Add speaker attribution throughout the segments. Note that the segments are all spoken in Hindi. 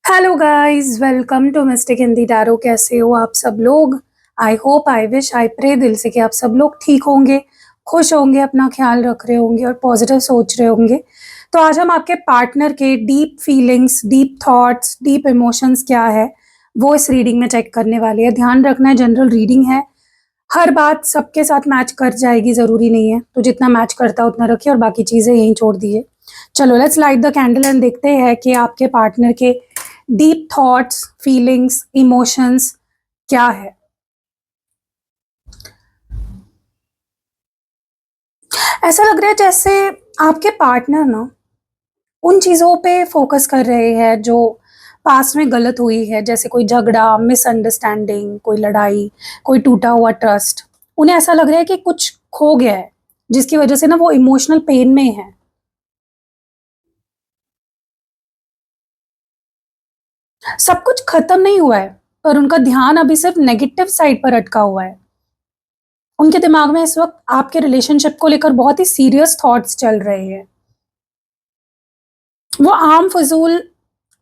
Speaker 1: Hello guys, welcome to mystic Hindi tarot. कैसे हो आप सब लोग? I hope, I wish, I pray दिल से कि आप सब लोग ठीक होंगे, खुश होंगे, अपना ख्याल रख रहे होंगे और पॉजिटिव सोच रहे होंगे। तो आज हम आपके पार्टनर के deep feelings, deep thoughts, deep emotions क्या है वो इस रीडिंग में चेक करने वाले हैं। ध्यान रखना है, जनरल रीडिंग है, हर बात सबके साथ मैच कर जाएगी ज़रूरी नहीं है, तो जितना मैच करता है उतना रखिए और बाकी चीज़ें यहीं छोड़ दिए। चलो let's light the candle and देखते हैं कि आपके पार्टनर के डीप थॉट्स, फीलिंग्स, इमोशंस क्या है। ऐसा लग रहा है जैसे आपके पार्टनर ना उन चीज़ों पे फोकस कर रहे हैं जो पास्ट में गलत हुई है, जैसे कोई झगड़ा, मिसअंडरस्टैंडिंग, कोई लड़ाई, कोई टूटा हुआ ट्रस्ट। उन्हें ऐसा लग रहा है कि कुछ खो गया है, जिसकी वजह से ना वो इमोशनल पेन में है। सब कुछ खत्म नहीं हुआ है, पर उनका ध्यान अभी सिर्फ नेगेटिव साइड पर अटका हुआ है। उनके दिमाग में इस वक्त आपके रिलेशनशिप को लेकर बहुत ही सीरियस थॉट्स चल रहे हैं। वो आम फजूल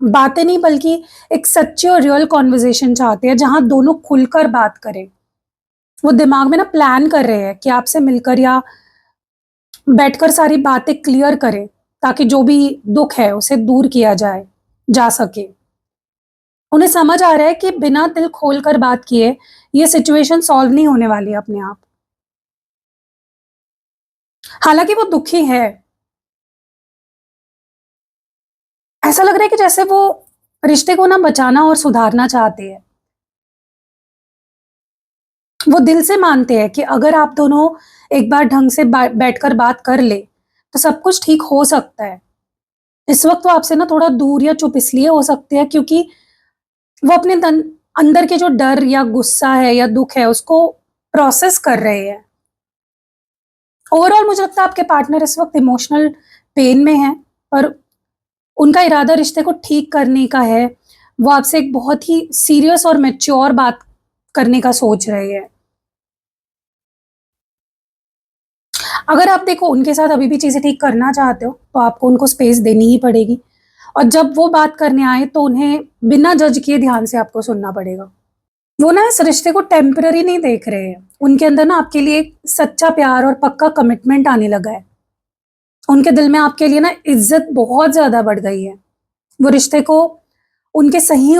Speaker 1: बातें नहीं, बल्कि एक सच्ची और रियल कॉन्वर्जेशन चाहते हैं जहां दोनों खुलकर बात करें। वो दिमाग में ना प्लान कर रहे हैं कि आपसे मिलकर या बैठकर सारी बातें क्लियर करें, ताकि जो भी दुख है उसे दूर किया जाए जा सके। उन्हें समझ आ रहा है कि बिना दिल खोलकर बात किए ये सिचुएशन सॉल्व नहीं होने वाली है अपने आप। हालांकि वो दुखी है, ऐसा लग रहा है कि जैसे वो रिश्ते को ना बचाना और सुधारना चाहते हैं। वो दिल से मानते हैं कि अगर आप दोनों एक बार ढंग से बैठकर बात कर ले तो सब कुछ ठीक हो सकता है। इस वक्त वो आपसे ना थोड़ा दूर या चुप इसलिए हो सकते हैं क्योंकि वो अपने अंदर के जो डर या गुस्सा है या दुख है उसको प्रोसेस कर रहे हैं। ओवरऑल मुझे लगता है आपके पार्टनर इस वक्त इमोशनल पेन में है, पर उनका इरादा रिश्ते को ठीक करने का है। वो आपसे एक बहुत ही सीरियस और मैच्योर बात करने का सोच रहे हैं। अगर आप देखो उनके साथ अभी भी चीज़ें ठीक करना चाहते हो तो आपको उनको स्पेस देनी ही पड़ेगी, और जब वो बात करने आए तो उन्हें बिना जज किए ध्यान से आपको सुनना पड़ेगा। वो ना इस रिश्ते को टेम्पररी नहीं देख रहे हैं, उनके अंदर ना आपके लिए एक सच्चा प्यार और पक्का कमिटमेंट आने लगा है। उनके दिल में आपके लिए ना इज्जत बहुत ज़्यादा बढ़ गई है। वो रिश्ते को उनके सही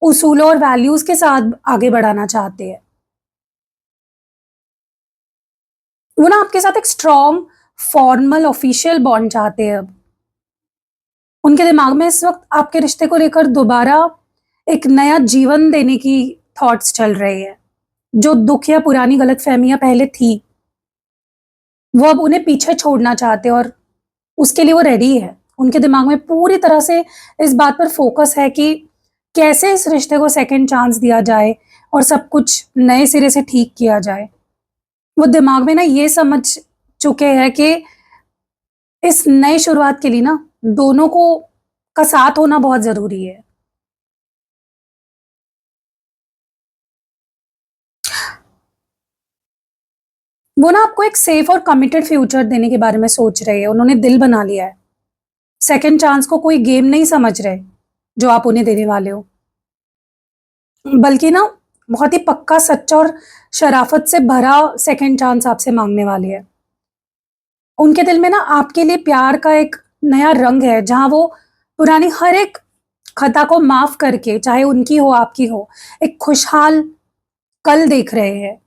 Speaker 1: उसूलों और वैल्यूज़ के साथ आगे बढ़ाना चाहते हैं। वो ना आपके साथ एक स्ट्रॉन्ग, फॉर्मल, ऑफिशियल बॉन्ड चाहते हैं अब। उनके दिमाग में इस वक़्त आपके रिश्ते को लेकर दोबारा एक नया जीवन देने की थॉट्स चल रहे हैं। जो दुःख या पुरानी गलतफ़हमियाँ पहले थी, वो अब उन्हें पीछे छोड़ना चाहते हैं और उसके लिए वो रेडी है। उनके दिमाग में पूरी तरह से इस बात पर फ़ोकस है कि कैसे इस रिश्ते को सेकंड चांस दिया जाए और सब कुछ नए सिरे से ठीक किया जाए। वो दिमाग में ना ये समझ चुके हैं कि इस नई शुरुआत के लिए ना दोनों को का साथ होना बहुत ज़रूरी है। वो ना आपको एक सेफ और कमिटेड फ्यूचर देने के बारे में सोच रहे हैं। उन्होंने दिल बना लिया है। सेकंड चांस को कोई गेम नहीं समझ रहे, जो आप उन्हें देने वाले हो। बल्कि ना बहुत ही पक्का, सच्चा और शराफ़त से भरा सेकंड चांस आपसे माँगने वाले हैं। उनके दिल में ना आपके लिए प्यार का एक नया रंग है, जहाँ वो पुरानी हर एक खता को माफ़ करके, चाहे उनकी हो, आपकी हो, एक खुशहाल कल देख रहे हैं।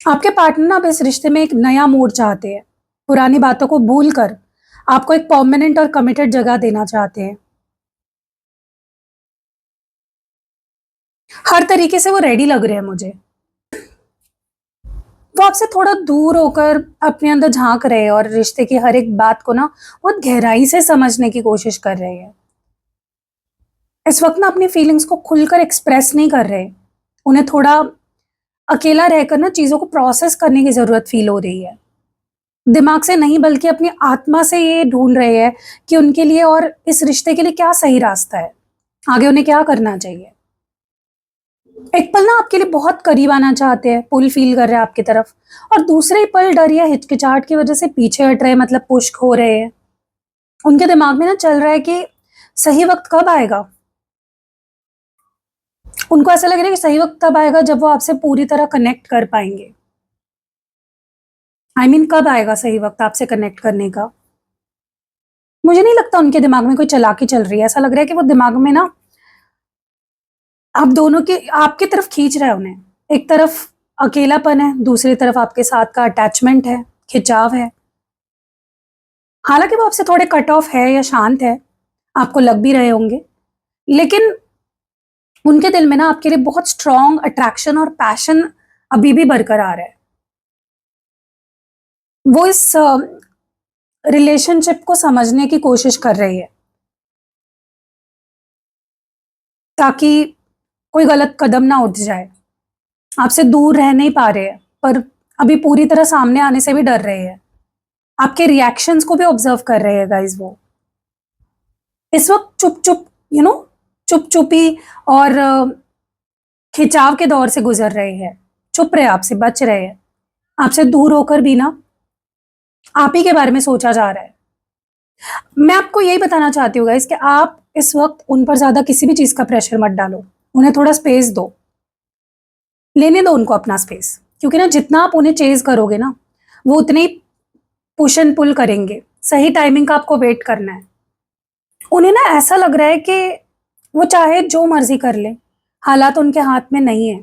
Speaker 1: आपके पार्टनर ना अब इस रिश्ते में एक नया मोड़ चाहते हैं। पुरानी बातों को भूलकर आपको एक परमानेंट और कमिटेड जगह देना चाहते हैं। हर तरीके से वो रेडी लग रहे हैं मुझे। वो आपसे थोड़ा दूर होकर अपने अंदर झाँक रहे हैं और रिश्ते की हर एक बात को ना बहुत गहराई से समझने की कोशिश कर रहे हैं। इस वक़्त ना अपनी फीलिंग्स को खुलकर एक्सप्रेस नहीं कर रहे। उन्हें थोड़ा अकेला रहकर ना चीज़ों को प्रोसेस करने की ज़रूरत फ़ील हो रही है। दिमाग से नहीं, बल्कि अपनी आत्मा से ये ढूँढ रहे हैं कि उनके लिए और इस रिश्ते के लिए क्या सही रास्ता है। आगे उन्हें क्या करना चाहिए। एक पल ना आपके लिए बहुत करीब आना चाहते हैं, पुल फ़ील कर रहे हैं आपकी तरफ, और दूसरे ही पल डर या हिचकिचाहट की वज़ह से पीछे हट रहे हैं, मतलब पुश हो रहे हैं। उनके दिमाग में ना चल रहा है कि सही वक्त कब आएगा? उनको ऐसा लग रहा है कि सही वक्त तब आएगा जब वो आपसे पूरी तरह कनेक्ट कर पाएंगे। कब आएगा सही वक्त आपसे कनेक्ट करने का? मुझे नहीं लगता उनके दिमाग में कोई चालाकी चल रही है। ऐसा लग रहा है कि वो दिमाग में ना आप दोनों की आपकी तरफ खींच रहा है उन्हें। एक तरफ अकेलापन है, दूसरी तरफ आपके साथ का अटैचमेंट है, खिंचाव है। हालांकि वो आपसे थोड़े कट ऑफ है या शांत है, आपको लग भी रहे होंगे, लेकिन उनके दिल में ना आपके लिए बहुत स्ट्रॉन्ग अट्रैक्शन और पैशन अभी भी बरकरार है। वो इस रिलेशनशिप को समझने की कोशिश कर रही है ताकि कोई गलत कदम ना उठ जाए। आपसे दूर रह नहीं पा रहे हैं, पर अभी पूरी तरह सामने आने से भी डर रहे हैं। आपके रिएक्शंस को भी ऑब्जर्व कर रहे हैं गाइस वो। इस वक्त चुप चुप चुप चुपी और खिंचाव के दौर से गुजर रहे हैं। चुप रहे, आपसे बच रहे हैं। आपसे दूर होकर भी ना आप ही के बारे में सोचा जा रहा है। मैं आपको यही बताना चाहती हूँ गाइस कि आप इस वक्त उन पर ज्यादा किसी भी चीज का प्रेशर मत डालो। उन्हें थोड़ा स्पेस दो, लेने दो उनको अपना स्पेस, क्योंकि ना जितना आप उन्हें चेज करोगे ना, वो उतने ही पुश एंड पुल करेंगे। सही टाइमिंग का आपको वेट करना है। उन्हें ना ऐसा लग रहा है कि वो चाहे जो मर्जी कर ले, हालात उनके हाथ में नहीं है।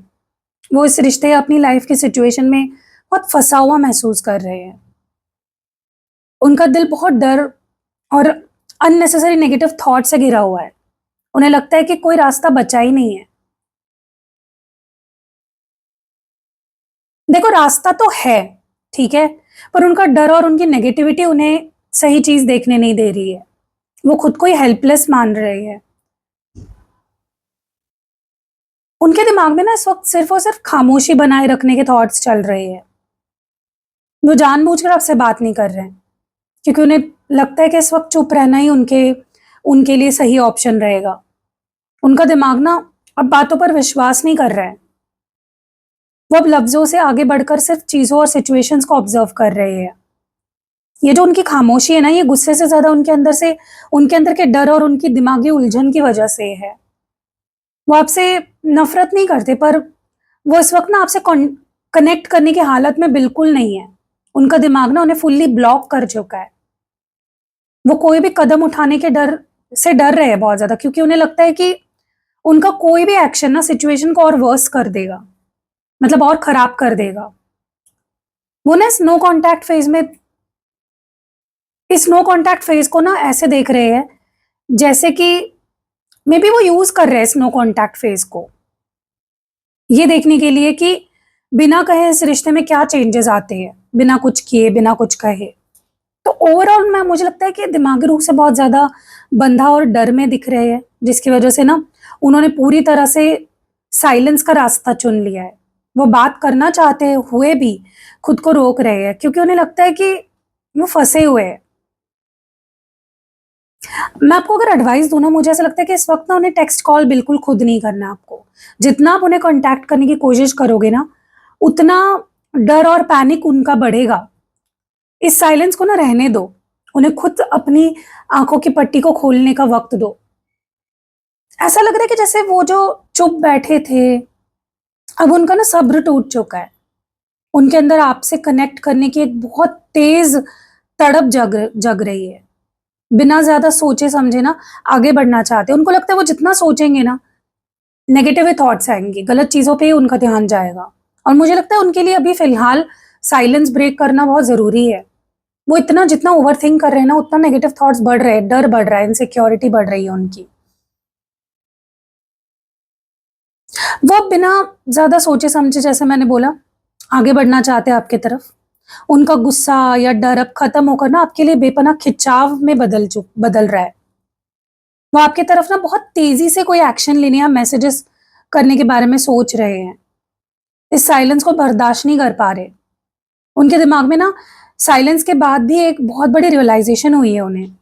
Speaker 1: वो इस रिश्ते या अपनी लाइफ की सिचुएशन में बहुत फंसा हुआ महसूस कर रहे हैं। उनका दिल बहुत डर और अननेसेसरी नेगेटिव थॉट से घिरा हुआ है। उन्हें लगता है कि कोई रास्ता बचा ही नहीं है। देखो, रास्ता तो है, ठीक है, पर उनका डर और उनकी नेगेटिविटी उन्हें सही चीज देखने नहीं दे रही है। वो खुद को ही हेल्पलेस मान रहे हैं। उनके दिमाग में ना इस वक्त सिर्फ और सिर्फ खामोशी बनाए रखने के थॉट्स चल रहे हैं। वो जानबूझकर आपसे बात नहीं कर रहे हैं, क्योंकि उन्हें लगता है कि इस वक्त चुप रहना ही उनके उनके लिए सही ऑप्शन रहेगा। उनका दिमाग ना अब बातों पर विश्वास नहीं कर रहा है। वो अब लफ्जों से आगे बढ़कर सिर्फ चीजों और सिचुएशंस को ऑब्जर्व कर रहे हैं। ये जो उनकी खामोशी है ना, ये गुस्से से ज्यादा उनके अंदर के डर और उनकी दिमागी उलझन की वजह से है। वो आपसे नफरत नहीं करते, पर वो इस वक्त ना आपसे कनेक्ट करने की हालत में बिल्कुल नहीं है। उनका दिमाग ना उन्हें फुल्ली ब्लॉक कर चुका है। वो कोई भी कदम उठाने के डर से डर रहे हैं बहुत ज्यादा, क्योंकि उन्हें लगता है कि उनका कोई भी एक्शन ना सिचुएशन को और वर्स कर देगा, मतलब और खराब कर देगा। वो ना इस नो कॉन्टैक्ट फेज को ना ऐसे देख रहे हैं जैसे कि मे बी वो यूज कर रहे हैं इस नो कॉन्टैक्ट फेज को, ये देखने के लिए कि बिना कहे इस रिश्ते में क्या चेंजेस आते हैं, बिना कुछ किए, बिना कुछ कहे। तो ओवरऑल मुझे लगता है कि दिमागी रूप से बहुत ज्यादा बंधा और डर में दिख रहे हैं, जिसकी वजह से ना उन्होंने पूरी तरह से साइलेंस का रास्ता चुन लिया है। वो बात करना चाहते हुए भी खुद को रोक रहे हैं, क्योंकि उन्हें लगता है कि वो फंसे हुए हैं। मैं आपको अगर एडवाइस दूं ना, मुझे ऐसा लगता है कि इस वक्त ना उन्हें टेक्स्ट कॉल बिल्कुल खुद नहीं करना। आपको जितना आप उन्हें कांटेक्ट करने की कोशिश करोगे ना, उतना डर और पैनिक उनका बढ़ेगा। इस साइलेंस को ना रहने दो। उन्हें खुद अपनी आंखों की पट्टी को खोलने का वक्त दो। ऐसा लग रहा है कि जैसे वो जो चुप बैठे थे, अब उनका ना सब्र टूट चुका है। उनके अंदर आपसे कनेक्ट करने की एक बहुत तेज तड़प जग जग रही है। बिना ज्यादा सोचे समझे ना आगे बढ़ना चाहते हैं। उनको लगता है वो जितना सोचेंगे ना, नेगेटिव थॉट्स आएंगे, गलत चीजों पे ही उनका ध्यान जाएगा। और मुझे लगता है उनके लिए अभी फिलहाल साइलेंस ब्रेक करना बहुत जरूरी है। वो इतना जितना ओवर थिंक कर रहे हैं ना, उतना नेगेटिव थॉट्स बढ़ रहे हैं, डर बढ़ रहा है, इनसिक्योरिटी बढ़ रही है उनकी। वो अब बिना ज्यादा सोचे समझे, जैसे मैंने बोला, आगे बढ़ना चाहते हैं आपके तरफ। उनका गुस्सा या डर अब खत्म होकर ना आपके लिए बेपनाह खिंचाव में बदल रहा है। वो आपकी तरफ ना बहुत तेजी से कोई एक्शन लेने या मैसेजेस करने के बारे में सोच रहे हैं। इस साइलेंस को बर्दाश्त नहीं कर पा रहे। उनके दिमाग में ना साइलेंस के बाद भी एक बहुत बड़ी रियलाइजेशन हुई है उन्हें।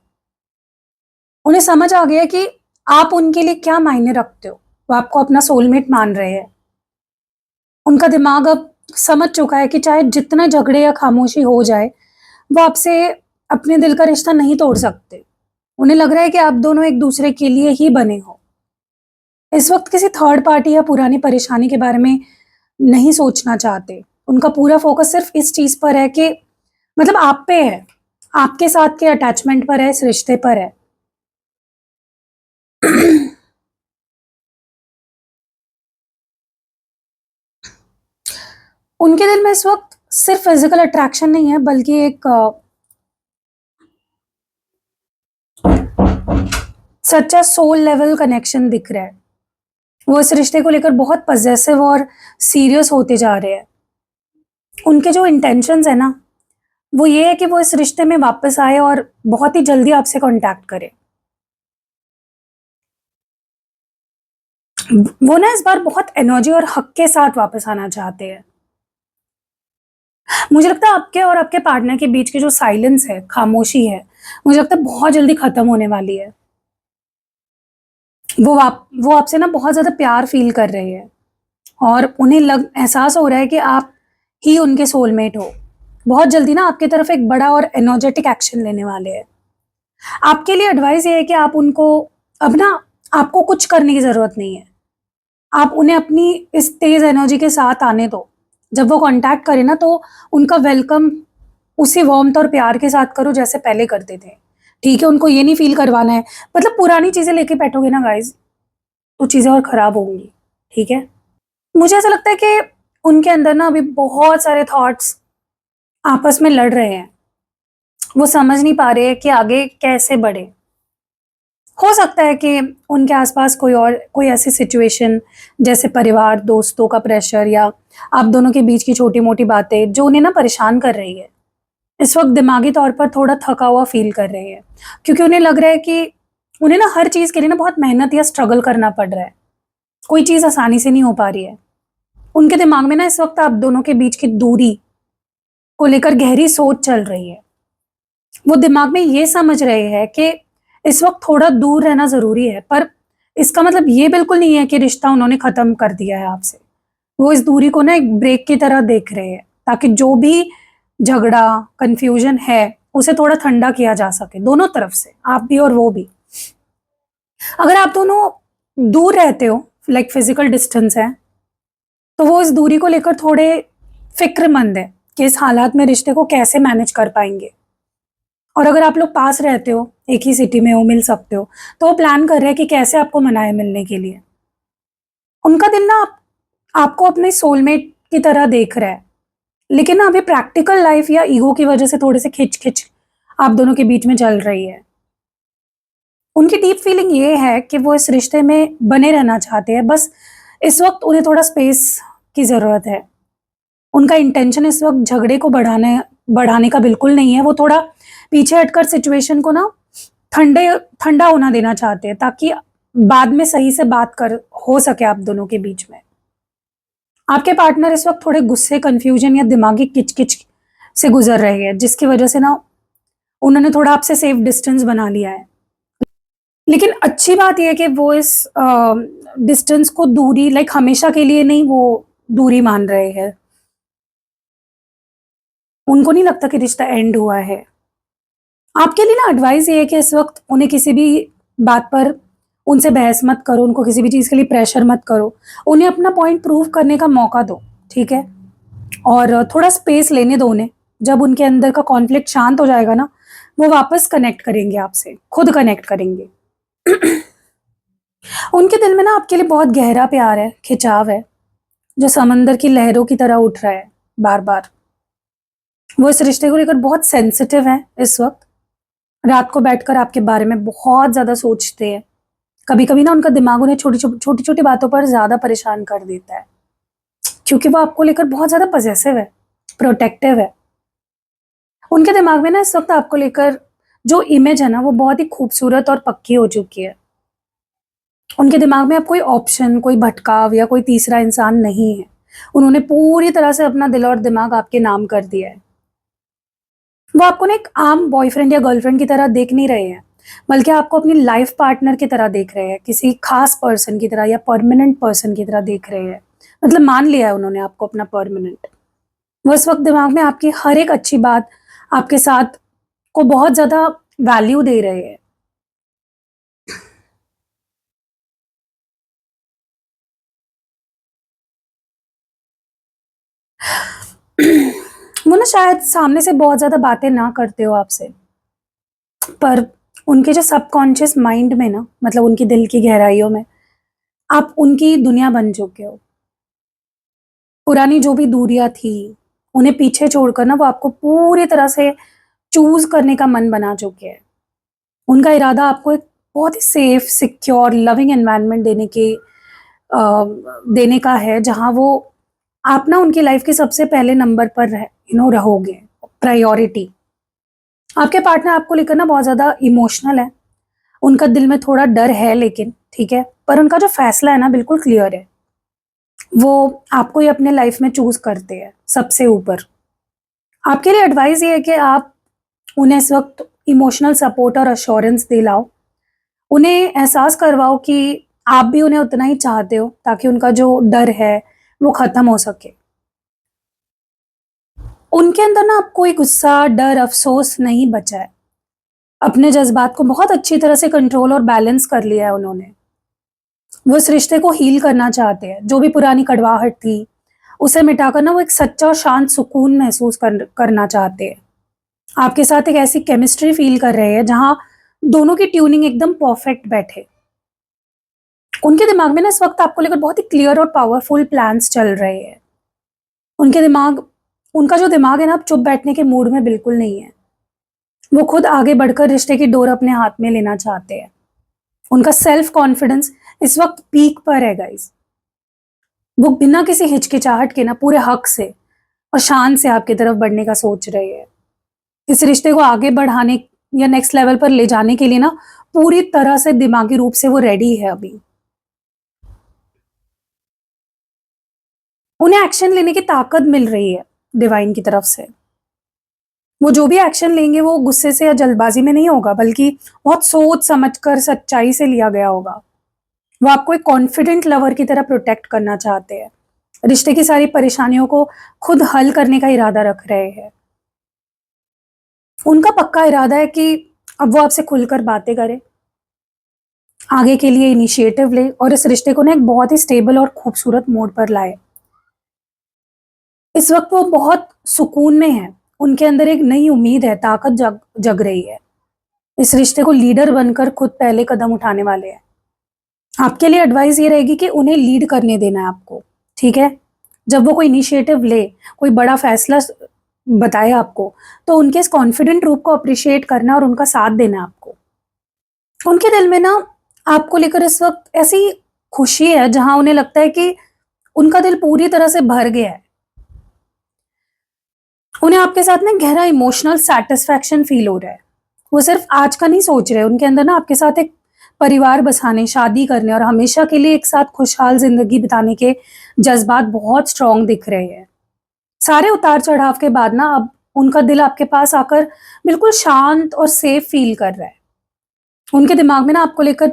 Speaker 1: उन्हें समझ आ गया कि आप उनके लिए क्या मायने रखते हो। वो आपको अपना सोलमेट मान रहे हैं। उनका दिमाग अब समझ चुका है कि चाहे जितना झगड़े या खामोशी हो जाए, वो आपसे अपने दिल का रिश्ता नहीं तोड़ सकते। उन्हें लग रहा है कि आप दोनों एक दूसरे के लिए ही बने हो। इस वक़्त किसी थर्ड पार्टी या पुरानी परेशानी के बारे में नहीं सोचना चाहते। उनका पूरा फ़ोकस सिर्फ़ इस चीज़ पर है कि मतलब आप पे है, आपके साथ के अटैचमेंट पर है, इस रिश्ते पर है। उनके दिल में इस वक़्त सिर्फ़ फ़िज़िकल अट्रैक्शन नहीं है, बल्कि एक सच्चा सोल लेवल कनेक्शन दिख रहा है। वो इस रिश्ते को लेकर बहुत पॉसेसिव और सीरियस होते जा रहे हैं। उनके जो इंटेंशंस है ना, वो ये है कि वो इस रिश्ते में वापस आए और बहुत ही जल्दी आपसे कॉन्टैक्ट करें। वो ना इस बार बहुत एनर्जी और हक के साथ वापस आना चाहते हैं। मुझे लगता है आपके और आपके पार्टनर के बीच की जो साइलेंस है, खामोशी है, मुझे लगता है बहुत जल्दी खत्म होने वाली है। वो आपसे ना बहुत ज़्यादा प्यार फ़ील कर रहे हैं और उन्हें लग एहसास हो रहा है कि आप ही उनके सोलमेट हो। बहुत जल्दी ना आपकी तरफ एक बड़ा और एनर्जेटिक एक्शन लेने वाले हैं। आपके लिए एडवाइस ये है कि आप उनको अब ना आपको कुछ करने की ज़रूरत नहीं है। आप उन्हें अपनी इस तेज़ एनर्जी के साथ आने दो। जब वो कॉन्टैक्ट करें ना तो उनका वेलकम उसी वार्मथ और प्यार के साथ करो जैसे पहले करते थे। ठीक है? उनको ये नहीं फ़ील करवाना है। मतलब पुरानी चीज़ें लेके बैठोगे ना गाइज़, तो चीज़ें और ख़राब होंगी। ठीक है? मुझे ऐसा लगता है कि उनके अंदर ना अभी बहुत सारे थॉट्स आपस में लड़ रहे हैं। वो समझ नहीं पा रहे हैं कि आगे कैसे बढ़ें। हो सकता है कि उनके आस-पास कोई ऐसी सिचुएशन जैसे परिवार, दोस्तों का प्रेशर या आप दोनों के बीच की छोटी-मोटी बातें जो उन्हें ना परेशान कर रही है। इस वक़्त दिमागी तौर पर थोड़ा थका हुआ फ़ील कर रहे हैं। क्योंकि उन्हें लग रहा है कि उन्हें ना हर चीज़ के लिए ना बहुत मेहनत या स्ट्रगल करना पड़ रहा है। कोई चीज़ आसानी से नहीं हो पा रही है। उनके दिमाग में ना इस वक़्त आप दोनों के बीच की दूरी को लेकर गहरी सोच चल रही है। वो दिमाग में ये समझ रहे हैं कि इस वक़्त थोड़ा दूर रहना ज़रूरी है, पर इसका मतलब ये बिल्कुल नहीं है कि रिश्ता उन्होंने ख़त्म कर दिया है आपसे। वो इस दूरी को ना एक ब्रेक की तरह देख रहे हैं, ताकि जो भी झगड़ा, कन्फ्यूज़न है, उसे थोड़ा ठंडा किया जा सके, दोनों तरफ से, आप भी और वो भी। अगर आप दोनों दूर रहते हो, लाइक फ़िज़िकल डिस्टेंस है, तो वो इस दूरी को लेकर थोड़े फ़िक्रमंद हैं कि इस हालात में रिश्ते को कैसे मैनेज कर पाएँगे। और अगर आप लोग पास रहते हो, एक ही सिटी में हो, मिल सकते हो, तो वो प्लान कर रहे हैं कि कैसे आपको मनाएँ मिलने के लिए। उनका दिल ना आपको अपने सोलमेट की तरह देख रहा है, लेकिन ना अभी प्रैक्टिकल लाइफ़ या ईगो की वजह से थोड़े-से खिंच-खिंच आप दोनों के बीच में चल रही है। उनकी डीप फीलिंग ये है कि वो इस रिश्ते में बने रहना चाहते हैं, बस इस वक़्त उन्हें थोड़ा स्पेस की ज़रूरत है। उनका इंटेंशन इस वक़्त झगड़े को बढ़ाने का बिल्कुल नहीं है, वो थोड़ा पीछे हटकर सिचुएशन को ना ठंडा होना देना चाहते हैं, ताकि बाद में सही से बात कर हो सके आप दोनों के बीच में। आपके पार्टनर इस वक़्त थोड़े गुस्से, कन्फ्यूजन या दिमागी किच-किच से गुज़र रहे हैं, जिसकी वजह से ना उन्होंने थोड़ा आपसे सेफ डिस्टेंस बना लिया है। लेकिन अच्छी बात ये है कि वो इस डिस्टेंस को दूरी लाइक हमेशा के लिए नहीं वो दूरी मान रहे हैं। उनको नहीं लगता कि रिश्ता एंड हुआ है। आपके लिए ना एडवाइस ये है कि इस वक़्त उन्हें किसी भी बात पर उनसे बहस मत करो, उनको किसी भी चीज़ के लिए प्रेशर मत करो। उन्हें अपना पॉइंट प्रूव करने का मौका दो, ठीक है? और थोड़ा स्पेस लेने दो उन्हें। जब उनके अंदर का कॉन्फ्लिक्ट शांत हो जाएगा ना, वो वापस कनेक्ट करेंगे आपसे, खुद कनेक्ट करेंगे। उनके दिल में ना आपके लिए बहुत गहरा प्यार है, खिंचाव है, जो समंदर की लहरों की तरह उठ रहा है बार-बार। वो इस रिश्ते को लेकर बहुत सेंसिटिव हैं इस वक़्त। रात को बैठकर आपके बारे में बहुत ज़्यादा सोचते हैं। कभी-कभी ना उनका दिमाग उन्हें छोटी-छोटी बातों पर ज़्यादा परेशान कर देता है, क्योंकि वो आपको लेकर बहुत ज़्यादा पॉसेसिव है, प्रोटेक्टिव है। उनके दिमाग में ना इस वक़्त आपको लेकर जो इमेज है ना, वो बहुत ही खूबसूरत और पक्की हो चुकी है। उनके दिमाग में अब कोई ऑप्शन, कोई भटकाव या कोई तीसरा इंसान नहीं है। उन्होंने पूरी तरह से अपना दिल और दिमाग आपके नाम कर दिया है। वो आपको ना एक आम बॉयफ्रेंड या गर्लफ्रेंड की तरह देख नहीं रहे हैं, बल्कि आपको अपनी लाइफ पार्टनर की तरह देख रहे हैं, किसी खास पर्सन की तरह या परमानेंट पर्सन की तरह देख रहे हैं। मतलब मान लिया है उन्होंने आपको अपना परमानेंट। वो इस वक़्त दिमाग में आपकी हर एक अच्छी बात आपके साथ को बहुत ज़्यादा वैल्यू दे रहे हैं। वो ना शायद सामने से बहुत ज़्यादा बातें ना करते हो आपसे, पर उनके जो सबकॉन्शियस माइंड में ना, मतलब उनकी दिल की गहराइयों में, आप उनकी दुनिया बन चुके हो। पुरानी जो भी दूरियाँ थी, उन्हें पीछे छोड़कर ना वो आपको पूरी तरह से चूज़ करने का मन बना चुके हैं। उनका इरादा आपको एक बहुत ही सेफ, सिक्योर, लविंग एनवायरनमेंट देने का है, जहाँ वो आप ना उनकी लाइफ़ के सबसे पहले नंबर पर रहोगे, प्रायोरिटी। आपके पार्टनर आपको लेकर ना बहुत ज़्यादा इमोशनल है। उनका दिल में थोड़ा डर है लेकिन, ठीक है? पर उनका जो फ़ैसला है ना बिल्कुल क्लियर है। वो आपको ही अपने लाइफ़ में चूज़ करते हैं, सबसे ऊपर। आपके लिए एडवाइस ये है कि आप उन्हें इस वक़्त इमोशनल सपोर्ट और एश्योरेंस दिलाओ। उन्हें एहसास करवाओ कि आप भी उन्हें उतना ही चाहते हो, ताकि उनका जो डर है, वो ख़त्म हो सके। उनके अंदर ना अब कोई गुस्सा, डर, अफ़सोस नहीं बचा है। अपने जज़्बात को बहुत अच्छी तरह से कंट्रोल और बैलेंस कर लिया है उन्होंने। वो इस रिश्ते को हील करना चाहते हैं। जो भी पुरानी कड़वाहट थी, उसे मिटाकर ना वो एक सच्चा और शांत सुकून महसूस करना चाहते हैं। आपके साथ एक ऐसी केमिस्ट्री फ़ील कर रहे हैं, जहाँ दोनों की ट्यूनिंग एकदम परफ़ेक्ट बैठे। उनके दिमाग में ना इस वक़्त आपको लेकर बहुत ही क्लियर और पावरफुल प्लान्स चल रहे हैं। उनके दिमाग उनका जो दिमाग है ना, अब चुप बैठने के मूड में बिल्कुल नहीं है। वो खुद आगे बढ़कर रिश्ते की डोर अपने हाथ में लेना चाहते हैं। उनका सेल्फ कॉन्फिडेंस इस वक़्त पीक पर है गाइज़। वो बिना किसी हिचकिचाहट के ना पूरे हक से और शान से आपकी तरफ बढ़ने का सोच रहे हैं। इस रिश्ते को आगे बढ़ाने या नेक्स्ट लेवल पर ले जाने के लिए ना पूरी तरह से दिमागी रूप से वो रेडी है अभी। उन्हें एक्शन लेने की ताकत मिल रही है डिवाइन की तरफ से। वो जो भी एक्शन लेंगे वो गुस्से से या जल्दबाजी में नहीं होगा, बल्कि बहुत सोच समझकर सच्चाई से लिया गया होगा। वो आपको एक कॉन्फिडेंट लवर की तरह प्रोटेक्ट करना चाहते हैं। रिश्ते की सारी परेशानियों को खुद हल करने का इरादा रख रहे हैं। उनका पक्का इरादा है कि अब वो आपसे खुलकर बातें करें, आगे के लिए इनिशिएटिव ले और इस रिश्ते को ना एक बहुत ही स्टेबल और खूबसूरत मोड़ पर लाए। इस वक़्त वो बहुत सुकून में हैं। उनके अंदर एक नई उम्मीद है, ताकत जग जग रही है। इस रिश्ते को लीडर बनकर खुद पहले कदम उठाने वाले हैं। आपके लिए एडवाइस ये रहेगी कि उन्हें लीड करने देना है आपको, ठीक है? जब वो कोई इनिशिएटिव ले, कोई बड़ा फैसला बताए आपको, तो उनके इस कॉन्फिडेंट रूप को अप्रिशिएट करना और उनका साथ देना है आपको। उनके दिल में ना आपको लेकर इस वक़्त ऐसी खुशी है, जहाँ उन्हें लगता है कि उनका दिल पूरी तरह से भर गया है। उन्हें आपके साथ ना गहरा इमोशनल सैटिस्फैक्शन फ़ील हो रहा है। वो सिर्फ़ आज का नहीं सोच रहे, उनके अंदर ना आपके साथ एक परिवार बसाने, शादी करने और हमेशा के लिए एक साथ खुशहाल ज़िंदगी बिताने के जज़्बात बहुत स्ट्रॉन्ग दिख रहे हैं। सारे उतार-चढ़ाव के बाद ना अब उनका दिल आपके पास आकर बिल्कुल शांत और सेफ फ़ील कर रहा है। उनके दिमाग में ना आपको लेकर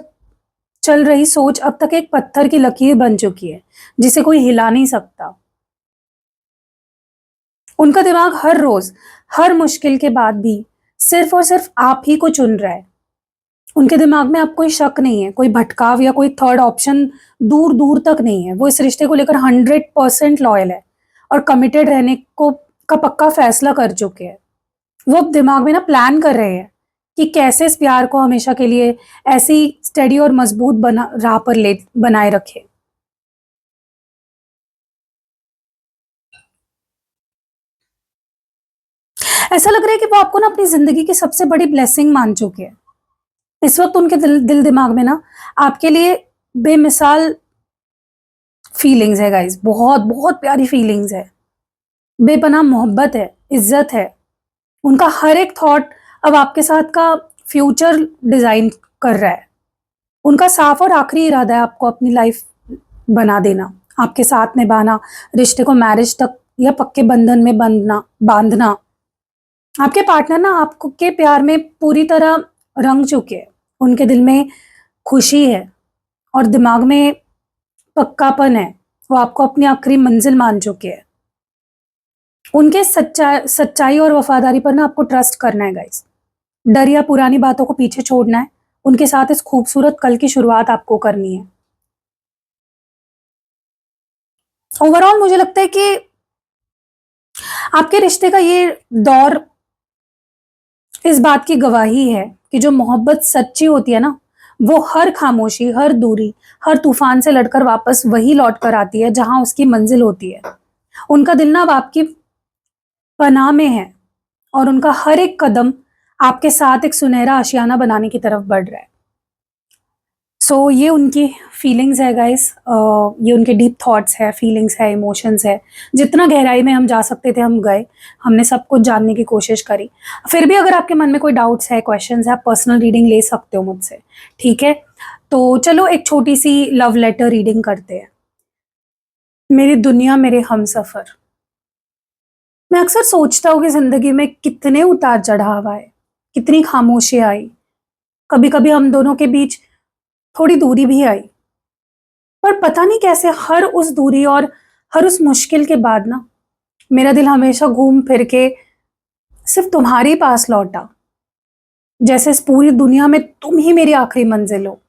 Speaker 1: चल रही सोच अब तक एक पत्थर की लकीर बन चुकी है, जिसे कोई हिला नहीं सकता। उनका दिमाग हर रोज़, हर मुश्किल के बाद भी सिर्फ़ और सिर्फ़ आप ही को चुन रहा है। उनके दिमाग में अब कोई शक नहीं है, कोई भटकाव या कोई थर्ड ऑप्शन दूर-दूर तक नहीं है। वो इस रिश्ते को लेकर 100% लॉयल है और कमिटेड रहने को का पक्का फ़ैसला कर चुके हैं। वो अब दिमाग में ना प्लान कर रहे हैं कि कैसे इस प्यार को हमेशा के लिए ऐसी स्टेडी और मज़बूत बना राह पर ले बनाए रखें। ऐसा लग रहा है कि वो आपको ना अपनी ज़िंदगी की सबसे बड़ी ब्लेसिंग मान चुके हैं। इस वक़्त उनके दिल-दिमाग में ना आपके लिए बेमिसाल फीलिंग्स है गाइज़, बहुत, बहुत प्यारी फीलिंग्स है। बेपनाह मोहब्बत है, इज़्ज़त है। उनका हर एक थॉट अब आपके साथ का फ्यूचर डिज़ाइन कर रहा है। उनका साफ और आखिरी इरादा है आपको अपनी लाइफ़ बना देना, आपके साथ निभाना, रिश्ते को मैरिज तक या पक्के बंधन में बाँधना। आपके पार्टनर ना आपको के प्यार में पूरी तरह रंग चुके हैं। उनके दिल में खुशी है और दिमाग में पक्कापन है। वो आपको अपनी आखिरी मंज़िल मान चुके हैं। उनके सच्चाई और वफ़ादारी पर ना आपको ट्रस्ट करना है गाइज़। डर या पुरानी बातों को पीछे छोड़ना है। उनके साथ इस खूबसूरत कल की शुरुआत आपको करनी है। ओवरऑल मुझे लगता है कि आपके रिश्ते का ये दौर इस बात की गवाही है कि जो मोहब्बत सच्ची होती है ना, वो हर खामोशी, हर दूरी, हर तूफान से लड़कर वापस वही लौट कर आती है जहां उसकी मंजिल होती है। उनका दिल ना अब आपकी पनाह में है और उनका हर एक कदम आपके साथ एक सुनहरा आशियाना बनाने की तरफ बढ़ रहा है। सो ये उनकी फीलिंग्स है गाइस, ये उनके डीप थॉट्स है, फीलिंग्स है, इमोशंस है। जितना गहराई में हम जा सकते थे हम गए, हमने सब कुछ जानने की कोशिश करी। फिर भी अगर आपके मन में कोई डाउट्स है, क्वेश्चंस है, आप पर्सनल रीडिंग ले सकते हो मुझसे, ठीक है? तो चलो एक छोटी सी लव लेटर रीडिंग करते हैं। मेरी दुनिया, मेरे हमसफर। मैं अक्सर सोचता हूँ कि जिंदगी में कितने उतार चढ़ाव आए, कितनी खामोशी आई, कभी कभी हम दोनों के बीच थोड़ी दूरी भी आई। पर पता नहीं कैसे हर उस दूरी और हर उस मुश्किल के बाद ना, मेरा दिल हमेशा घूम फिर के सिर्फ तुम्हारे ही पास लौटा। जैसे इस पूरी दुनिया में तुम ही मेरी आखिरी मंजिल हो।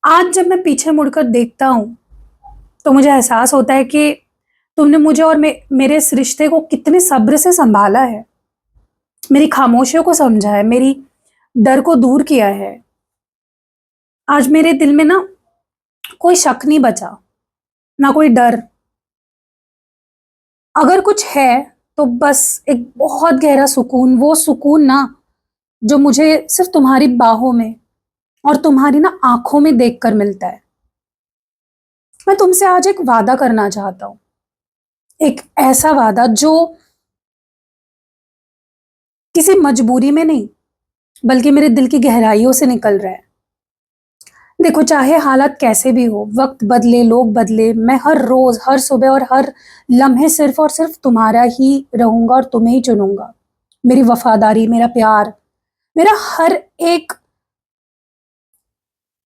Speaker 1: आज जब मैं पीछे मुड़कर देखता हूँ तो मुझे एहसास होता है कि तुमने मुझे और मेरे इस रिश्ते को कितने सब्र से संभाला है, मेरी खामोशियों को समझा है, मेरी डर को दूर किया है। आज मेरे दिल में ना कोई शक नहीं बचा, ना कोई डर। अगर कुछ है तो बस एक बहुत गहरा सुकून, वो सुकून ना जो मुझे सिर्फ तुम्हारी बाहों में और तुम्हारी ना आंखों में देखकर मिलता है। मैं तुमसे आज एक वादा करना चाहता हूँ, एक ऐसा वादा जो किसी मजबूरी में नहीं, बल्कि मेरे दिल की गहराइयों से निकल रहा है। देखो, चाहे हालात कैसे भी हो, वक्त बदले, लोग बदले, मैं हर रोज, हर सुबह और हर लम्हे सिर्फ और सिर्फ तुम्हारा ही रहूंगा और तुम्हें ही चुनूंगा। मेरी वफादारी, मेरा प्यार, मेरा हर एक,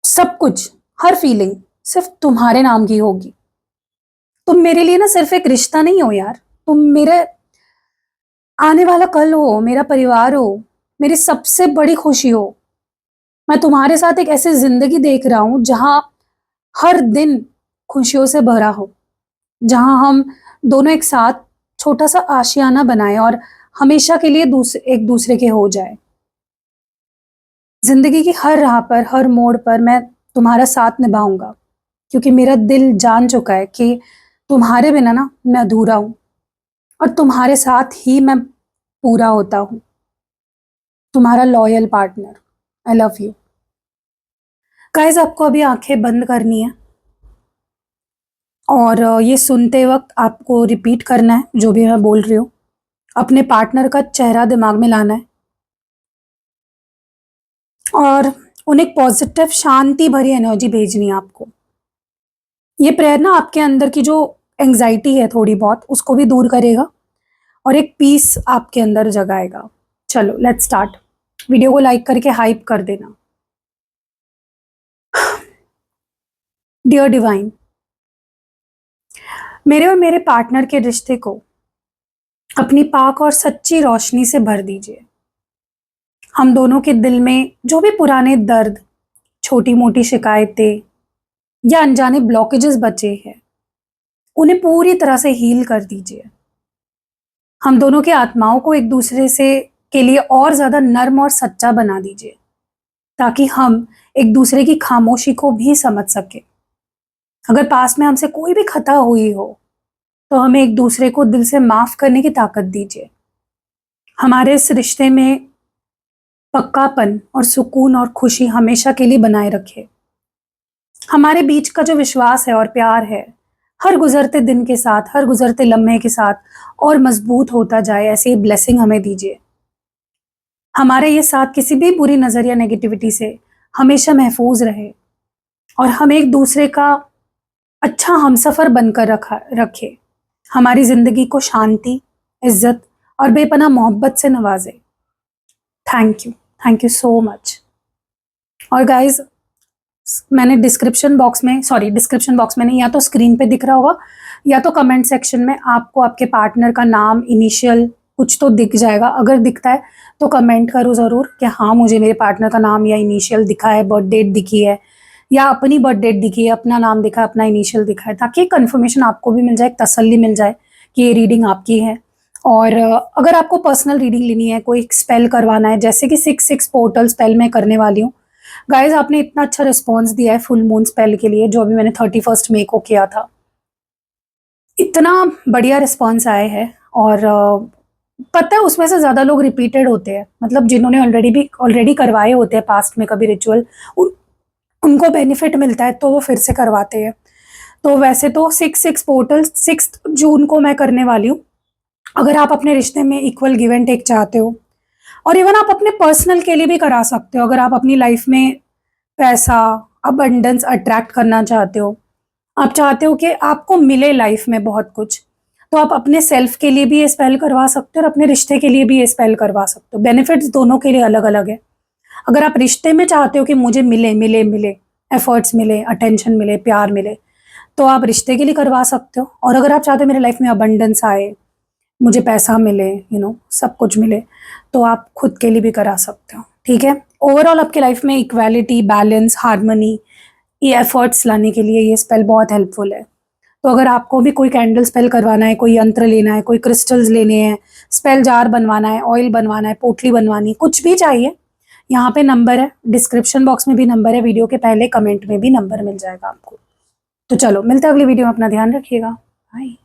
Speaker 1: सब कुछ, हर फीलिंग सिर्फ तुम्हारे नाम की होगी। तुम मेरे लिए ना सिर्फ एक रिश्ता नहीं हो यार, तुम मेरे आने वाला कल हो, मेरा परिवार हो, मेरी सबसे बड़ी खुशी हो। मैं तुम्हारे साथ एक ऐसी जिंदगी देख रहा हूं जहां हर दिन खुशियों से भरा हो, जहां हम दोनों एक साथ छोटा सा आशियाना बनाए और हमेशा के लिए एक दूसरे के हो जाए। जिंदगी की हर राह पर, हर मोड़ पर मैं तुम्हारा साथ निभाऊंगा, क्योंकि मेरा दिल जान चुका है कि तुम्हारे बिना ना मैं अधूरा हूं और तुम्हारे साथ ही मैं पूरा होता हूं। तुम्हारा loyal partner. I love you. Guys, आपको अभी आंखें बंद करनी है और ये सुनते वक्त आपको रिपीट करना है जो भी मैं बोल रही हूँ। अपने पार्टनर का चेहरा दिमाग में लाना है और उन्हें एक पॉजिटिव, शांति भरी एनर्जी भेजनी है आपको। ये प्रेयर ना आपके अंदर की जो एंग्जाइटी है थोड़ी बहुत, उसको भी दूर करेगा और एक पीस आपके अंदर जगाएगा। चलो लेट्स स्टार्ट। वीडियो को लाइक करके हाइप कर देना। डियर डिवाइन, मेरे और मेरे पार्टनर के रिश्ते को अपनी पाक और सच्ची रोशनी से भर दीजिए। हम दोनों के दिल में जो भी पुराने दर्द, छोटी मोटी शिकायतें या अनजाने ब्लॉकेजेस बचे हैं, उन्हें पूरी तरह से हील कर दीजिए। हम दोनों की आत्माओं को एक दूसरे से के लिए और ज्यादा नर्म और सच्चा बना दीजिए, ताकि हम एक दूसरे की खामोशी को भी समझ सके। अगर पास में हमसे कोई भी खता हुई हो तो हमें एक दूसरे को दिल से माफ करने की ताकत दीजिए। हमारे इस रिश्ते में पक्कापन और सुकून और खुशी हमेशा के लिए बनाए रखे। हमारे बीच का जो विश्वास है और प्यार है, हर गुजरते दिन के साथ, हर गुजरते लम्हे के साथ और मजबूत होता जाए, ऐसी ब्लेसिंग हमें दीजिए। हमारे ये साथ किसी भी बुरी नजर या नेगेटिविटी से हमेशा महफूज रहे और हम एक दूसरे का अच्छा हमसफर बनकर रखे। हमारी जिंदगी को शांति, इज्जत और बेपनाह मोहब्बत से नवाजे। Thank you so much. और गाइज, मैंने डिस्क्रिप्शन बॉक्स में नहीं, या तो स्क्रीन पे दिख रहा होगा या तो कमेंट सेक्शन में आपको आपके पार्टनर का नाम, इनिशियल कुछ तो दिख जाएगा। अगर दिखता है तो कमेंट करो ज़रूर कि हाँ, मुझे मेरे पार्टनर का नाम या इनिशियल दिखा है, बर्थ डेट दिखी है या अपनी बर्थ डेट दिखी है, अपना नाम दिखा है, अपना इनिशियल दिखा है, ताकि कंफर्मेशन आपको भी मिल जाए, एक तसल्ली मिल जाए कि ये रीडिंग आपकी है। और अगर आपको पर्सनल रीडिंग लेनी है, कोई स्पेल करवाना है, जैसे कि 6 पोर्टल स्पेल मैं करने वाली हूँ। गाइस, आपने इतना अच्छा रिस्पॉन्स दिया है फुल मून स्पेल के लिए, जो अभी मैंने 31 मई को किया था। इतना बढ़िया रिस्पॉन्स आए हैं, और पता है उसमें से ज़्यादा लोग रिपीटेड होते हैं, मतलब जिन्होंने ऑलरेडी करवाए होते हैं पास्ट में कभी रिचुअल, उनको बेनिफिट मिलता है तो वो फिर से करवाते हैं। तो वैसे तो 6 पोर्टल 6 जून को मैं करने वाली हूँ। अगर आप अपने रिश्ते में इक्वल गिव एंड टेक चाहते हो, और इवन आप अपने पर्सनल के लिए भी करा सकते हो, अगर आप अपनी लाइफ में पैसा, अबंडेंस अट्रैक्ट करना चाहते हो, आप चाहते हो कि आपको मिले लाइफ में बहुत कुछ, तो आप अपने सेल्फ के लिए भी ये स्पेल करवा सकते हो और अपने रिश्ते के लिए भी ये स्पेल करवा सकते हो। बेनिफिट्स दोनों के लिए अलग अलग है। अगर आप रिश्ते में चाहते हो कि मुझे मिले मिले मिले, एफर्ट्स मिले, अटेंशन मिले, प्यार मिले, तो आप रिश्ते के लिए करवा सकते हो। और अगर आप चाहते हो मेरे लाइफ में अबंडेंस आए, मुझे पैसा मिले, सब कुछ मिले, तो आप खुद के लिए भी करा सकते हो। ठीक है, ओवरऑल आपकी लाइफ में इक्वालिटी, बैलेंस, हार्मनी, ये एफर्ट्स लाने के लिए ये स्पेल बहुत हेल्पफुल है। तो अगर आपको भी कोई कैंडल स्पेल करवाना है, कोई यंत्र लेना है, कोई क्रिस्टल्स लेने हैं, स्पेल जार बनवाना है, ऑयल बनवाना है, पोटली बनवानी है, कुछ भी चाहिए, यहाँ पे नंबर है, डिस्क्रिप्शन बॉक्स में भी नंबर है, वीडियो के पहले कमेंट में भी नंबर मिल जाएगा आपको। तो चलो मिलते हैं अगली वीडियो में, अपना ध्यान रखिएगा। बाय।